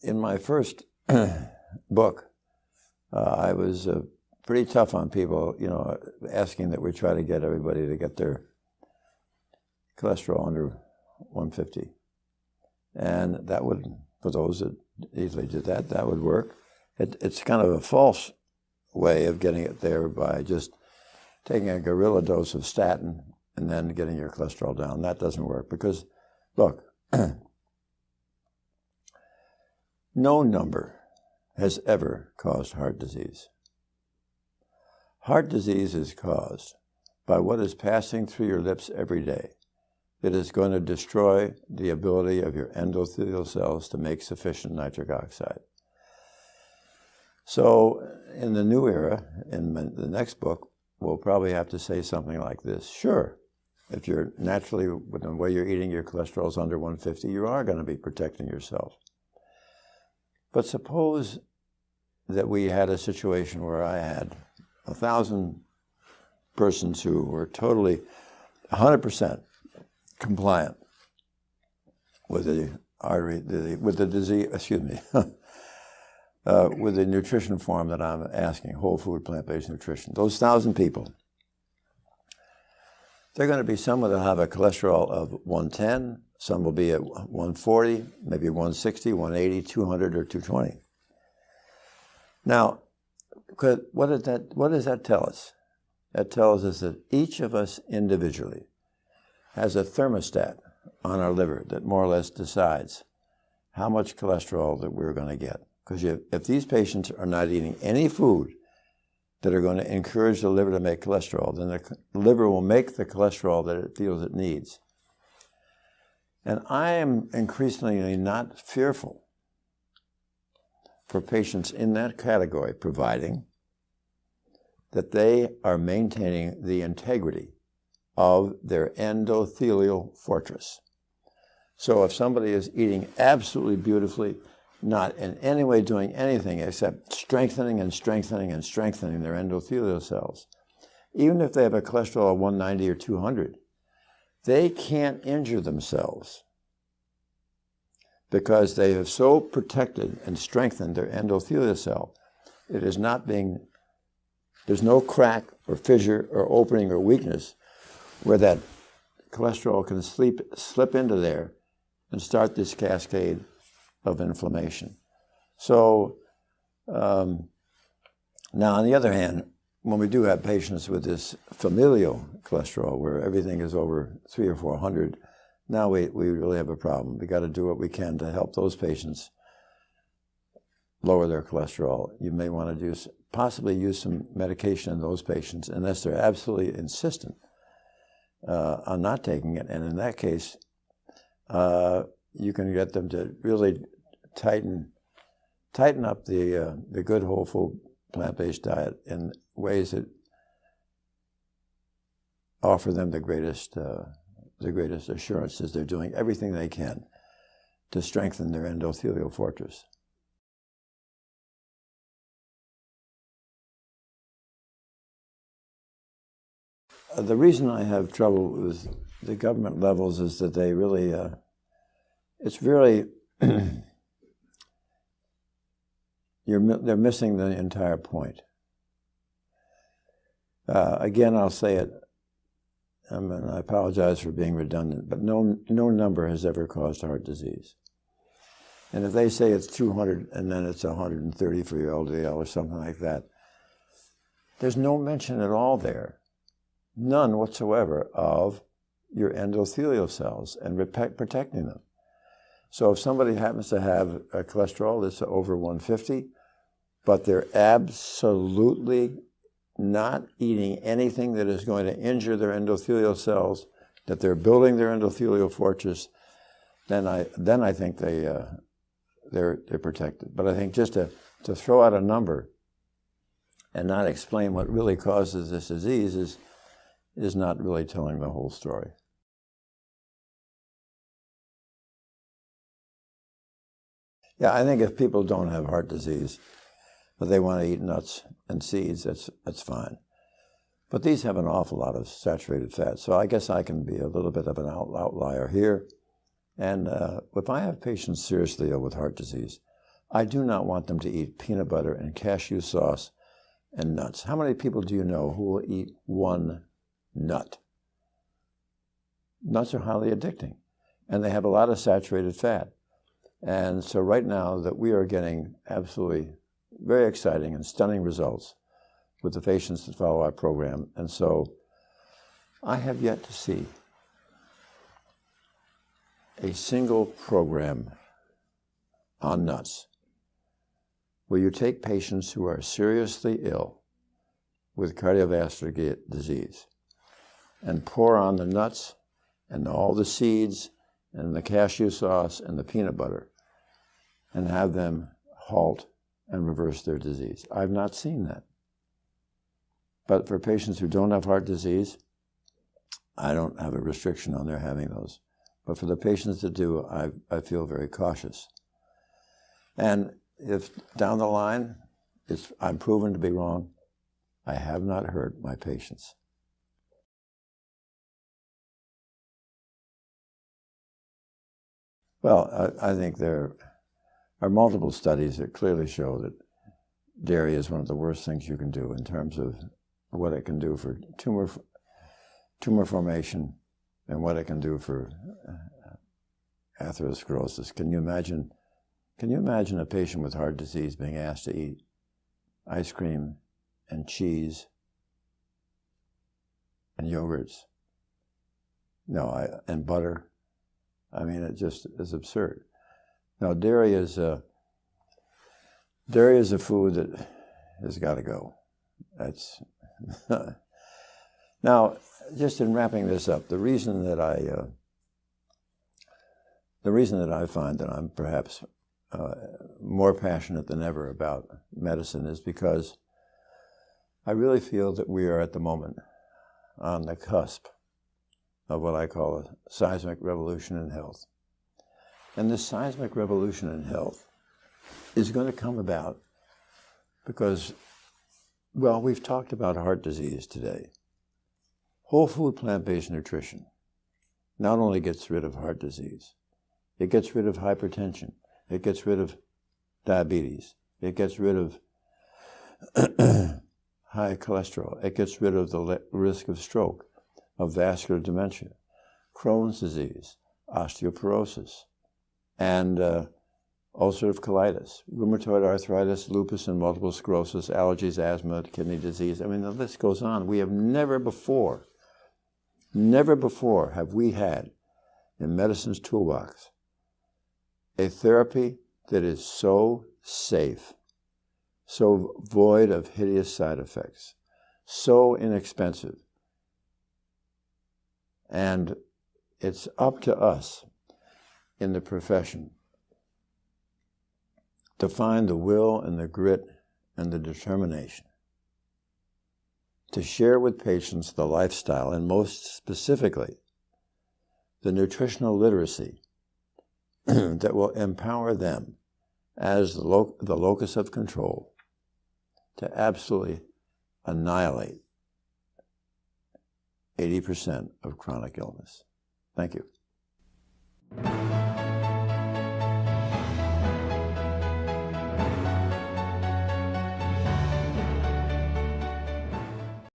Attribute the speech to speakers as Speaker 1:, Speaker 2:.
Speaker 1: in my first book, I was pretty tough on people, asking that we try to get everybody to get their cholesterol under 150. And that would, for those that easily did that, that would work. It's kind of a false way of getting it there by just taking a gorilla dose of statin and then getting your cholesterol down. That doesn't work because, look, no number has ever caused heart disease. Heart disease is caused by what is passing through your lips every day that is going to destroy the ability of your endothelial cells to make sufficient nitric oxide. So in the new era, in the next book, we'll probably have to say something like this. Sure, if you're naturally, with the way you're eating, your cholesterol is under 150, you are going to be protecting yourself. But suppose that we had a situation where I had 1,000 persons who were totally 100% compliant with with the disease, excuse me, with the nutrition form that I'm asking, whole food, plant-based nutrition. Those 1,000 people, they're going to be some that have a cholesterol of 110, some will be at 140, maybe 160, 180, 200, or 220. Now, what does that tell us? That tells us that each of us individually has a thermostat on our liver that more or less decides how much cholesterol that we're going to get. Because if these patients are not eating any food that are going to encourage the liver to make cholesterol, then the liver will make the cholesterol that it feels it needs. And I am increasingly not fearful for patients in that category, providing that they are maintaining the integrity of their endothelial fortress. So if somebody is eating absolutely beautifully, not in any way doing anything except strengthening and strengthening and strengthening their endothelial cells, even if they have a cholesterol of 190 or 200, they can't injure themselves because they have so protected and strengthened their endothelial cell. It is not being, there's no crack or fissure or opening or weakness where that cholesterol can slip into there and start this cascade of inflammation. So now on the other hand, when we do have patients with this familial cholesterol where everything is over 300 or 400, now we really have a problem. We got to do what we can to help those patients lower their cholesterol. You may want to possibly use some medication in those patients unless they're absolutely insistent on not taking it. And in that case, you can get them to really tighten up the good whole food plant-based diet in ways that offer them the greatest assurances they're doing everything they can to strengthen their endothelial fortress. The reason I have trouble with the government levels is that they really, it's really, they're missing the entire point. Again, I'll say it, and I apologize for being redundant, but no number has ever caused heart disease. And if they say it's 200 and then it's 130 for your LDL or something like that, there's no mention at all there, none whatsoever, of your endothelial cells and protecting them. So if somebody happens to have a cholesterol that's over 150, but they're absolutely not eating anything that is going to injure their endothelial cells, that they're building their endothelial fortress, then I think they're protected. But I think just to throw out a number and not explain what really causes this disease is not really telling the whole story. Yeah, I think if people don't have heart disease, but they want to eat nuts and seeds, that's fine. But these have an awful lot of saturated fat, so I guess I can be a little bit of an outlier here. And if I have patients seriously ill with heart disease, I do not want them to eat peanut butter and cashew sauce and nuts. How many people do you know who will eat one nut? Nuts are highly addicting, and they have a lot of saturated fat. And so right now that we are getting absolutely very exciting and stunning results with the patients that follow our program. And so I have yet to see a single program on nuts where you take patients who are seriously ill with cardiovascular disease and pour on the nuts and all the seeds and the cashew sauce and the peanut butter and have them halt and reverse their disease. I've not seen that. But for patients who don't have heart disease, I don't have a restriction on their having those. But for the patients that do, I feel very cautious. And if down the line I'm proven to be wrong, I have not hurt my patients. Well, I think there are multiple studies that clearly show that dairy is one of the worst things you can do in terms of what it can do for tumor formation and what it can do for atherosclerosis. Can you imagine a patient with heart disease being asked to eat ice cream and cheese and yogurts? No, and butter. I mean, it just is absurd. Now, dairy is a food that has got to go. That's now, just in wrapping this up, the reason that I find that I'm perhaps more passionate than ever about medicine is because I really feel that we are at the moment on the cusp of what I call a seismic revolution in health. And this seismic revolution in health is going to come about because, well, we've talked about heart disease today. Whole food plant-based nutrition not only gets rid of heart disease, it gets rid of hypertension, it gets rid of diabetes, it gets rid of high cholesterol, it gets rid of the risk of stroke, of vascular dementia, Crohn's disease, osteoporosis, and ulcerative colitis, rheumatoid arthritis, lupus and multiple sclerosis, allergies, asthma, kidney disease. I mean, the list goes on. We have never before have we had in medicine's toolbox a therapy that is so safe, so void of hideous side effects, so inexpensive. And it's up to us in the profession to find the will and the grit and the determination to share with patients the lifestyle and most specifically the nutritional literacy that will empower them as the locus of control to absolutely annihilate 80% of chronic illness. Thank you.